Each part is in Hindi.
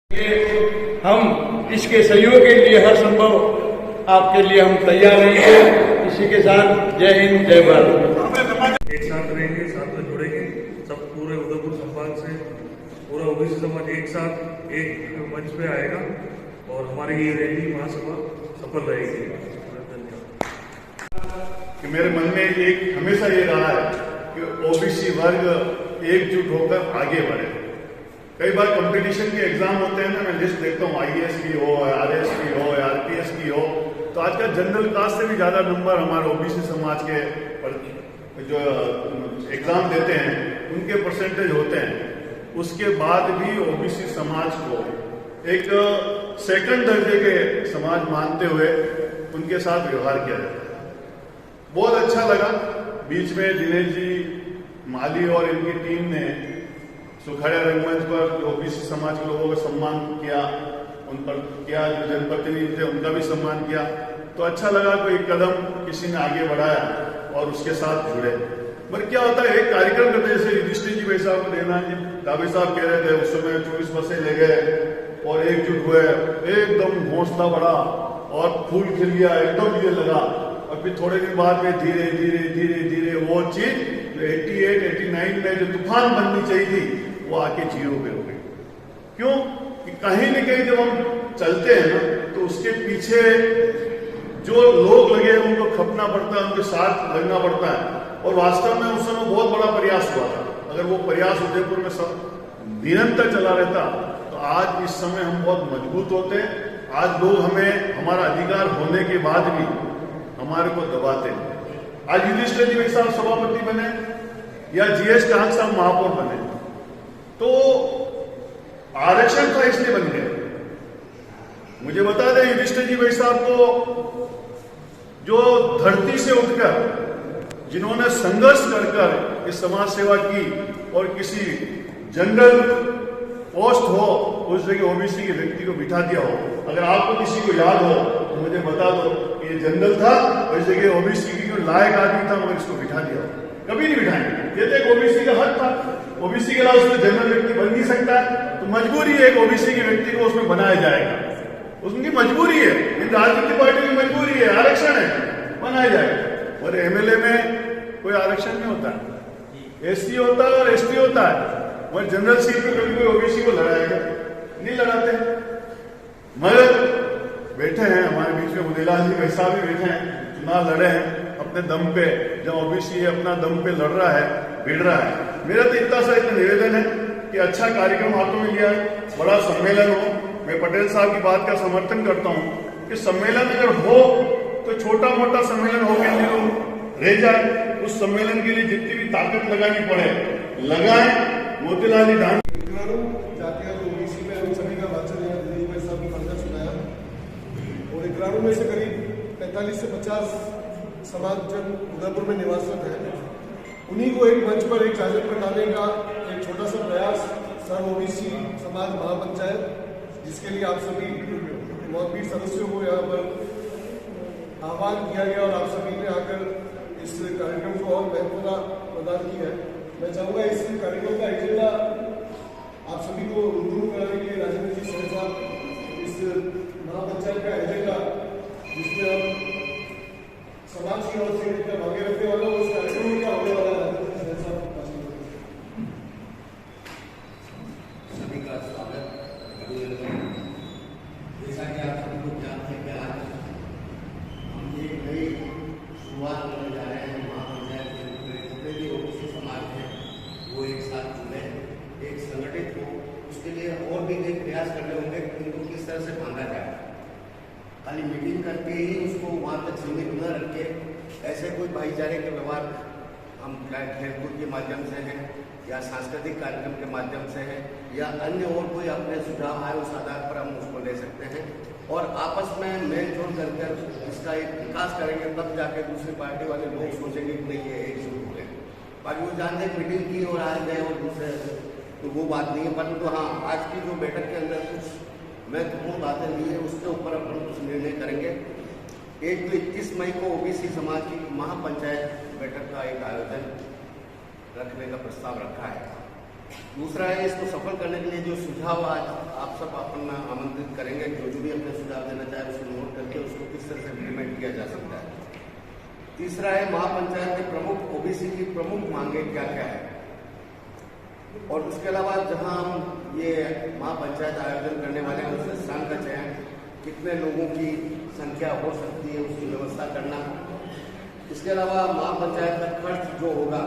हम इसके सहयोग के लिए हर संभव आपके लिए हम तैयार रहेंगे। इसी के साथ जय हिंद, जय भारत। एक साथ रहेंगे, साथ में जुड़ेंगे सब पूरे उदयपुर संभाग से पूरा ओबीसी समाज एक साथ एक मंच पे आएगा और हमारी ये रैली महासभा सफल रहेगी। कि मेरे मन में एक हमेशा ये रहा है कि ओबीसी वर्ग एकजुट होकर आगे बढ़े। कई बार कंपटीशन के एग्जाम होते हैं ना, मैं लिस्ट देखता हूँ आईएएस की हो, आरएएस की हो, आरपीएस की हो, तो आजकल जनरल कास्ट से भी ज्यादा नंबर हमारे ओबीसी समाज के जो एग्जाम देते हैं उनके परसेंटेज होते हैं। उसके बाद भी ओबीसी समाज को एक सेकंड दर्जे के समाज मानते हुए उनके साथ व्यवहार किया जाता है। बहुत अच्छा लगा। बीच में दिनेश जी माली और इनकी टीम ने सुखाड़िया रंगमंच पर ओबीसी समाज के लोगों का सम्मान किया, उन पर किया, जो जनप्रतिनिधि थे उनका भी सम्मान किया। तो अच्छा लगा कोई कदम किसी ने आगे बढ़ाया और उसके साथ जुड़े। पर क्या होता है, एक कार्यक्रम करते जैसे युधिष्ठिर जी भाई साहब को देना जी दावे साहब कह रहे थे उस समय 24 बसें ले गए और एकजुट हुए, एकदम हौसला बढ़ा और फूल खिल गया, एकदम ये लगा। और फिर थोड़े दिन बाद में धीरे धीरे धीरे धीरे वो चीज जो 88, 89 में जो तूफान बननी चाहिए थी वो आके 0 पे हो गई। क्यों कि कहीं न कहीं जब हम चलते हैं ना तो उसके पीछे जो लोग लगे हैं उनको खपना पड़ता है, उनके साथ लगना पड़ता है। और वास्तव में उस समय बहुत बड़ा प्रयास हुआ था। अगर वो प्रयास उदयपुर में सब निरंतर चला रहता तो आज इस समय हम बहुत मजबूत होते। आज लोग हमें हमारा अधिकार होने के बाद भी हमारे को दबाते हैं। आज युधिष्ठिर जी भाई साहब सभापति बने या जीएस टांग साहब महापौर बने तो आरक्षण था इसलिए बन गए। मुझे बता दें युधिष्ठिर जी भाई साहब को जो धरती से उठकर जिन्होंने संघर्ष कर इस समाज सेवा की और किसी जनरल पोस्ट हो उस जगह ओबीसी के व्यक्ति को बिठा दिया हो। अगर आपको किसी को याद हो तो मुझे बता दो कि ये जनरल था और इस जगह ओबीसी की जो लायक आदमी था मगर इसको बिठा दिया हो। कभी नहीं बिठाएंगे। ये तो एक ओबीसी का हक था। ओबीसी के अलावा उसमें जनरल व्यक्ति बन नहीं सकता है तो मजबूरी है एक ओबीसी के व्यक्ति को उसमें बनाया जाएगा। उसकी मजबूरी है, इन राजनीतिक पार्टी की मजबूरी है, आरक्षण है, बनाया जाएगा। और एमएलए में कोई आरक्षण नहीं होता है, एससी होता है और एसटी होता है। और जनरल सीट पे कभी कोई ओबीसी को लड़ाएगा नहीं, लड़ाते। मगर बैठे हैं हमारे बीच में मुदेलाल जी भाई साहब भी बैठे हैं, चुनाव लड़े हैं अपने दम पे। जब ओबीसी अपना दम पे लड़ रहा है, भिड़ रहा है। मेरा तो इतना सा एक निवेदन है कि अच्छा कार्यक्रम हाथों में लिया, बड़ा सम्मेलन हो। मैं पटेल साहब की बात का समर्थन करता हूं कि सम्मेलन अगर हो तो छोटा मोटा सम्मेलन हो के लिए रह जाए। उस सम्मेलन के लिए जितनी भी ताकत लगानी पड़े लगाएं। मोतीलाल जी डांस जातियों तो ओबीसी में उन सभी का वाचन है, दिनेश भाई साहब ने पढ़कर सुनाया। और इकरारों में से करीब 45 से 50 समाज जन उदयपुर में निवासरत है। उन्हीं को एक मंच पर, एक चादर पर लाने का एक छोटा सा प्रयास सर्व ओबीसी समाज महापंचायत, जिसके लिए आप सभी मौजूद सदस्यों को यहाँ पर आह्वान किया गया और आप सभी ने आकर इस कार्यक्रम को और महत्वता प्रदान की है। मैं चाहूँगा इस कार्यक्रम का एजेंडा आप सभी को रूबरू कराने के लिए राजेंद्र जी सर साहब इस महापंचायत का एजेंडा जिसमें हम समाज की ओर से भागे रखने वाला उस कार्यक्रम में क्या होने वाला है राजेंद्र साहब सभी का स्वागत। जैसा कि आप सभी को जानते हैं कि आज हम एक नई शुरुआत करने जा रहे हैं महापंचायत के रूप में। जितने भी ओबीसी समाज है वो एक साथ जुड़े, एक संगठित हो। उसके लिए और भी कई प्रयास करने होंगे कि उनको किस तरह से बांधा जाए। खाली मीटिंग करके ही उसको वहाँ तक सीमित न रख के ऐसे कोई भाईचारे के व्यवहार हम खेलकूद के माध्यम से हैं या सांस्कृतिक कार्यक्रम के माध्यम से है या अन्य और कोई अपने सुझाव आए उस आधार पर हम उसको ले सकते हैं और आपस में मेल जोल करके इसका एक विकास करेंगे। तब जाके दूसरी पार्टी वाले लोग सोचेंगे कि नहीं ये एक शुरू हो गए। बाकी वो जानते हैं मीटिंग की और आज गए और दूसरे तो वो बात नहीं है। परंतु हाँ, आज की जो बैठक के अंदर कुछ महत्वपूर्ण बातें ली है उसके ऊपर अपन कुछ निर्णय करेंगे। एक तो 21 मई को ओबीसी समाज की महापंचायत बैठक का एक आयोजन रखने का प्रस्ताव रखा है दूसरा है, इसको सफल करने के लिए जो सुझाव आज आप सब अपना आमंत्रित करेंगे, जो भी अपने सुझाव देना चाहे उसको नोट करके उसको किस तरह से इम्प्लीमेंट किया जा सकता है। तीसरा है, महापंचायत के प्रमुख ओबीसी की प्रमुख मांगे क्या क्या है, और उसके अलावा जहां हम ये महापंचायत आयोजन करने वाले हैं उस स्थान का चयन, कितने लोगों की संख्या हो सकती है उसकी व्यवस्था करना। इसके अलावा महापंचायत का खर्च जो होगा,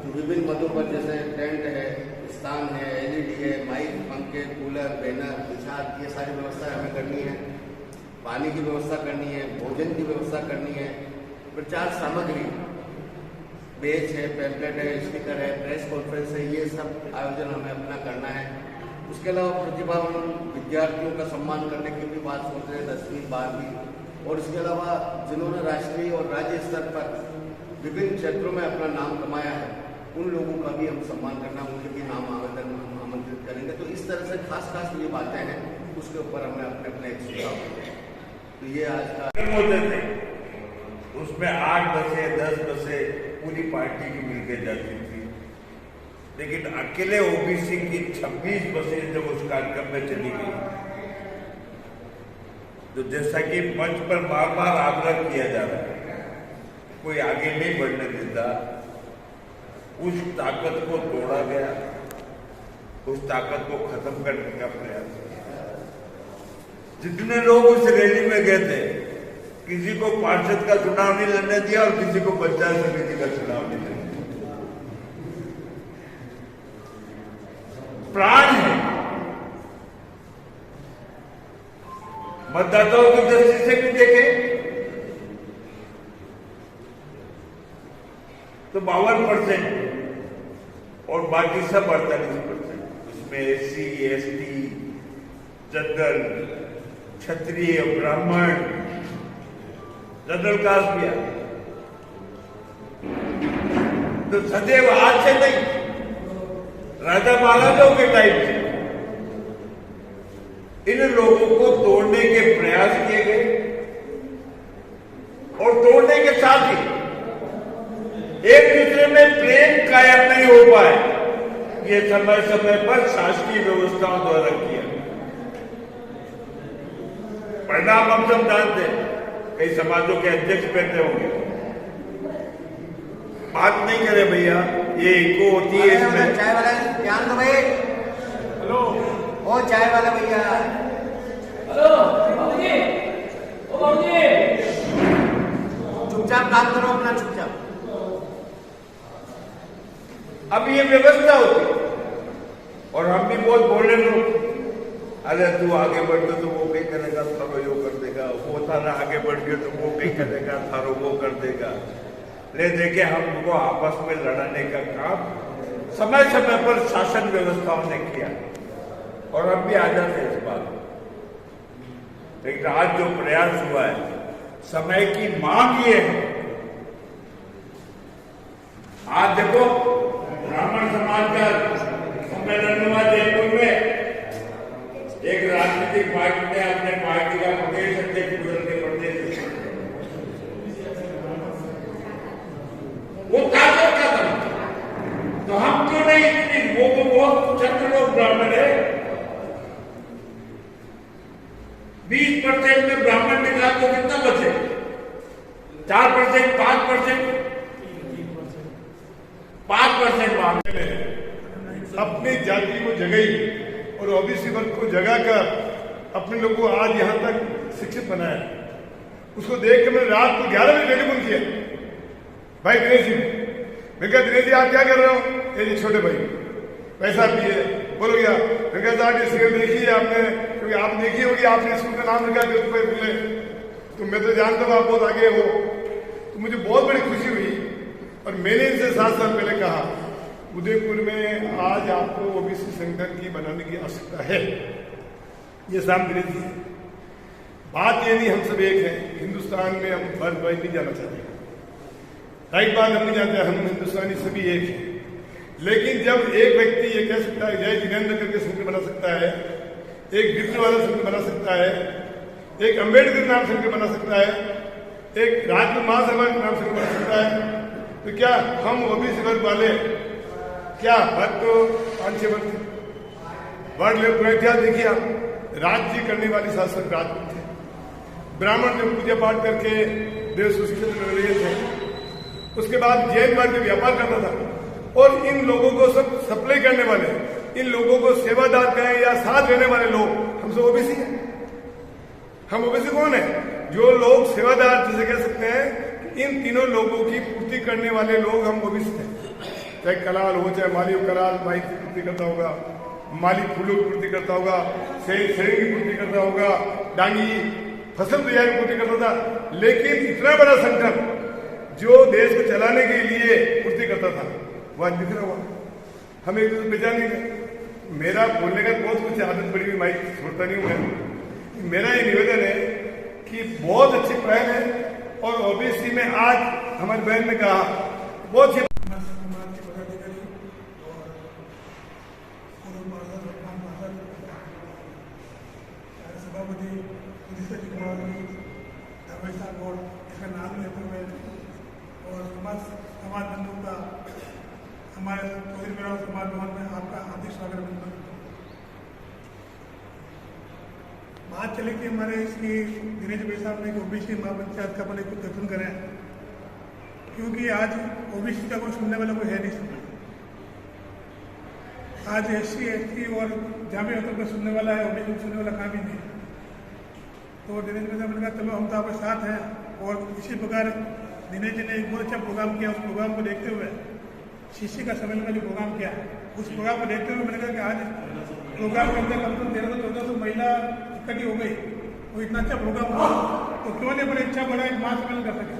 जो विभिन्न पदों पर जैसे टेंट है, स्थान है, एलईडी है, माइक, पंखे, कूलर, बैनर, निशान, ये सारी व्यवस्था हमें करनी है। पानी की व्यवस्था करनी है, भोजन की व्यवस्था करनी है, प्रचार सामग्री, बेच है, पैम्पलेट है, स्टिकर है, प्रेस कॉन्फ्रेंस है, ये सब आयोजन हमें अपना करना है। उसके अलावा प्रतिभावान विद्यार्थियों का सम्मान करने की भी बात सोच रहे हैं, 10वीं 12वीं, और इसके अलावा जिन्होंने राष्ट्रीय और राज्य स्तर पर विभिन्न क्षेत्रों में अपना नाम कमाया है, उन लोगों का भी हम सम्मान करना, उनके भी नाम आवेदन हम आमंत्रित करेंगे। तो इस तरह से खास ये बातें हैं, उसके ऊपर हमने अपने अपने एक सुझाव। तो ये आज का होते थे, उसमें 8 बसें 10 बसें पूरी पार्टी की मिलकर जाती थी, लेकिन अकेले ओबीसी की 26 बसें जब उस कार्यक्रम में चली गई, तो जैसा कि मंच पर बार बार आग्रह किया जा रहा है, कोई आगे नहीं बढ़ने देता, उस ताकत को तोड़ा गया, उस ताकत को खत्म करने का प्रयास किया। जितने लोग उस रैली में गए थे, किसी को पार्षद का चुनाव नहीं लड़ने दिया और किसी को पंचायत समिति का चुनाव नहीं लड़ने दिया। प्राण है, मतदाताओं की दृष्टि से भी देखें तो 52% और बाकी सब 48%, उसमें SC, ST, जनरल, क्षत्रिय, ब्राह्मण, जनरल कास्ट भी आए। तो सदैव आज से नहीं, राजा महाराजाओं के टाइम से इन लोगों को तोड़ने के प्रयास किए गए, और तोड़ने के साथ ही एक दूसरे में प्रेम कायम नहीं हो पाए, ये समय समय पर शासकीय व्यवस्थाओं द्वारा किया। परिणाम हम सब जानते हैं, कई समाजों के अध्यक्ष बैठे होंगे, बात नहीं करे भैया, ये इको होती है इसमें। चाय वाला ध्यान दो भाई। हेलो, ओ चाय वाला भैया, हेलो बाबूजी, ओ बाबूजी, चुपचाप काम करो अपना, चुपचाप। अब ये व्यवस्था होती है, और हम भी बहुत बोले लोग, अरे तू आगे बढ़ गए तो वो कहीं करेगा, थारो यो कर देगा, वो थाना आगे बढ़ गए तो वो कहीं करेगा, थारो वो कर देगा। ले देखे हमको आपस में लड़ाने का काम समय समय पर शासन व्यवस्थाओं ने किया, और अब भी आ जाते इस बात। लेकिन आज जो प्रयास हुआ है, समय की मांग ये है। आज देखो, ब्राह्मण समाज का सम्मेलन हुआ जयपुर में, एक राजनीतिक पार्टी ने अपने पार्टी का प्रदेश अध्यक्ष बदल के प्रदेश, वो ताकत का था। तो हम क्यों नहीं इतनी, वो बहुत चंद लोग ब्राह्मण है, 20% में ब्राह्मण निकाल तो कितना बचे? 4%, 5% मामले में अपनी जाति को जगाई और ओबीसी वर्ग को जगाकर अपने लोगों को आज यहाँ तक शिक्षित बनाया। उसको देख के मैंने रात को 11 बजे टेलीफोन किया, भाई दिनेश जी, मैं कहा दिनेश जी आप क्या कर रहे हो? ये जी छोटे भाई पैसा पिए, बोलो क्या? मैं कहता ये सीरियल देखी है आपने, क्योंकि आप देखी होगी, आपने स्कूल का नाम लिखा दिया, तो मैं तो जानता हूँ आप बहुत आगे हो। तो मुझे बहुत बड़ी खुशी हुई, और मैंने इनसे 7 साल पहले कहा, उदयपुर में आज आपको ओबीसी संगठन की बनाने की आवश्यकता है। ये सामने थी बात, ये नहीं हम सब एक हैं, हिंदुस्तान में हम फर्ज भाई नहीं जाना चाहते, राइट बात हम नहीं जानते, हम हिंदुस्तानी सभी एक हैं। लेकिन जब एक व्यक्ति ये कह सकता है, जय जिनेन्द्र करके संगठन बना सकता है, एक गिरने वाला संगठन बना सकता है, एक अम्बेडकर नाम संगठन बना सकता है, एक राजपूत महासभा के नाम संगठन बना सकता है, तो क्या हम ओबीसी वर्ग वाले क्या वर्ग तो 5-6 वर्ग थे। वर्ग ले पूरा इतिहास देखिए आप, राज्य करने वाले शासक राजपूत थे, ब्राह्मण जो पूजा पाठ करके देव सुशिक्षित लोग थे। उसके बाद जैन वर्ग व्यापार करता था और इन लोगों को सब सप्लाई करने वाले, इन लोगों को सेवादार कहें या साथ रहने वाले लोग हम सब ओबीसी हैं। हम ओबीसी कौन है? जो लोग सेवादार जिसे कह सकते हैं, इन तीनों लोगों की पूर्ति करने वाले लोग हम ओबीसी हैं। चाहे कलाल हो, चाहे माली कराल माई की पूर्ति करता होगा, माली फूलों की पूर्ति करता होगा, शेरी की पूर्ति करता होगा, डांगी फसल तैयारी की पूर्ति करता था। लेकिन इतना बड़ा संगठन जो देश को चलाने के लिए पूर्ति करता था, वो आज बिखरा हुआ। हमें एक दूसरे पहचान नहीं था। मेरा बोलने का बहुत कुछ आदत पड़ी हुई, माइक छोड़ता नहीं हूं मैं। मेरा ये निवेदन है कि बहुत अच्छी पहल है और ओबीसी में आज हमारी बहन ने कहा बहुत सी सभापति इसका नाम लेते हुए और समाज बंधु का हमारे चौधरी मेरा समाज भवन में आपका हार्दिक स्वागत करता हूँ। बात चले कि हमारे इसकी दिनेश भाई साहब ने ओबीसी महापंचायत का अपने कुछ गठन करें, क्योंकि आज ओबीसी का कोई सुनने वाला कोई है नहीं। आज SC ST और जहाँ भी होता है सुनने वाला है, ओबीसी सुनने वाला कहाँ भी नहीं। तो दिनेश भाई साहब ने कहा चलो हम तो आपके साथ हैं। और इसी प्रकार दिनेश जी ने एक बहुत अच्छा प्रोग्राम किया। उस प्रोग्राम को देखते हुए CC का सम्मेलन में जो प्रोग्राम किया, उस प्रोग्राम को देखते हुए मैंने कहा कि आज प्रोग्राम के अंदर कम से कम 1300-1400 महिला इकट्ठी हो गई। वो इतना अच्छा प्रोग्राम हुआ तो क्यों नहीं बड़ा अच्छा बड़ा एक महासम्मेलन कर सके।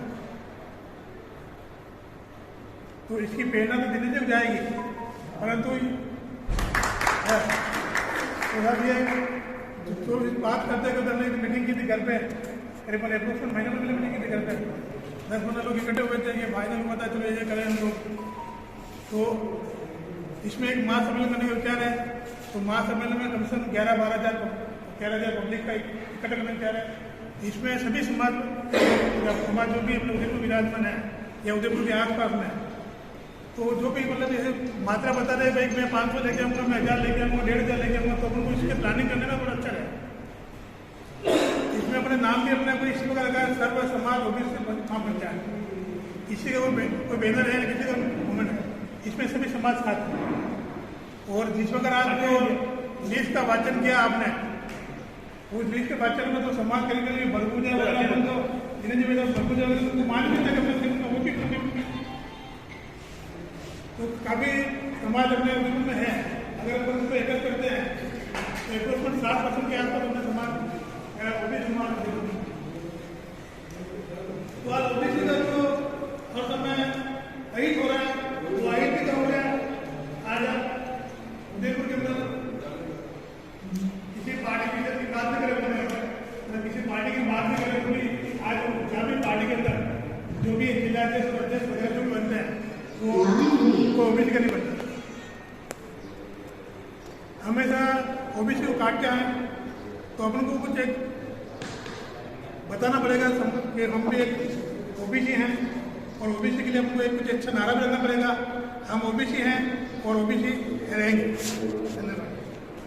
तो इसकी प्रेरणा तो दिनेश जी को जाएगी, परंतु तो बात करते करते हमने मीटिंग की थी घर पे, करीबन अप्रोक्सीमेट महीने में मीटिंग की थी घर पे। 10-15 लोग इकट्ठे हुए थे, ये फाइनल हुआ था चलो ये करें हम लोग। तो इसमें एक महासम्मेलन करने का विचार है। तो महासम्मेलन में कम से कम 11,000 पब्लिक का इकट्ठा करने का विचार है। इसमें सभी समाज जो भी अपने उदयपुर विराजमान है या उदयपुर के आसपास में, तो जो भी मतलब जैसे मात्रा बता रहे भाई मैं 500 लेके आऊँगा, मैं 1000 लेके आऊँगा, 1500 लेके आऊँगा, तो अपन को इसके प्लानिंग करने में बहुत अच्छा है। इसमें अपने नाम भी अपने कोई इसी प्रकार का सर्व समाज ओबीसी महापंचायत, किसी का कोई बैनर है, किसी का मूवमेंट है, इसमें सभी समाज साथ हैं। और जिस प्रकार आपको लिस्ट का वाचन किया आपने, उस लिस्ट के वाचन में तो समाज करीब बरगुजा वाला तो जिन्हें बरगुजा तो मान भी तक वो भी तो काफ़ी समाज अपने उदयपुर में है। अगर अपन उसको एकत्र करते हैं तो 7% के आसपास अपने समाज ओबीसी समाज तो आज ओबीसी का जो हर समय अहित हो रहा है, वो अहित भी हो रहा है। आज उदयपुर के अंदर किसी पार्टी की बात नहीं करें, किसी पार्टी की बात नहीं करें, पूरी आज जहाँ भी पार्टी के अंदर जो भी जिला अध्यक्ष वगैरह जो भी बनते हैं वो ओबीसी का नहीं बनता। हमेशा ओबीसी को काट के आए तो अपन को कुछ एक बताना पड़ेगा कि हम भी एक ओबीसी हैं और ओबीसी के लिए हमको एक कुछ अच्छा नारा भी रखना पड़ेगा। हम ओबीसी हैं और ओबीसी रहेंगे। धन्यवाद।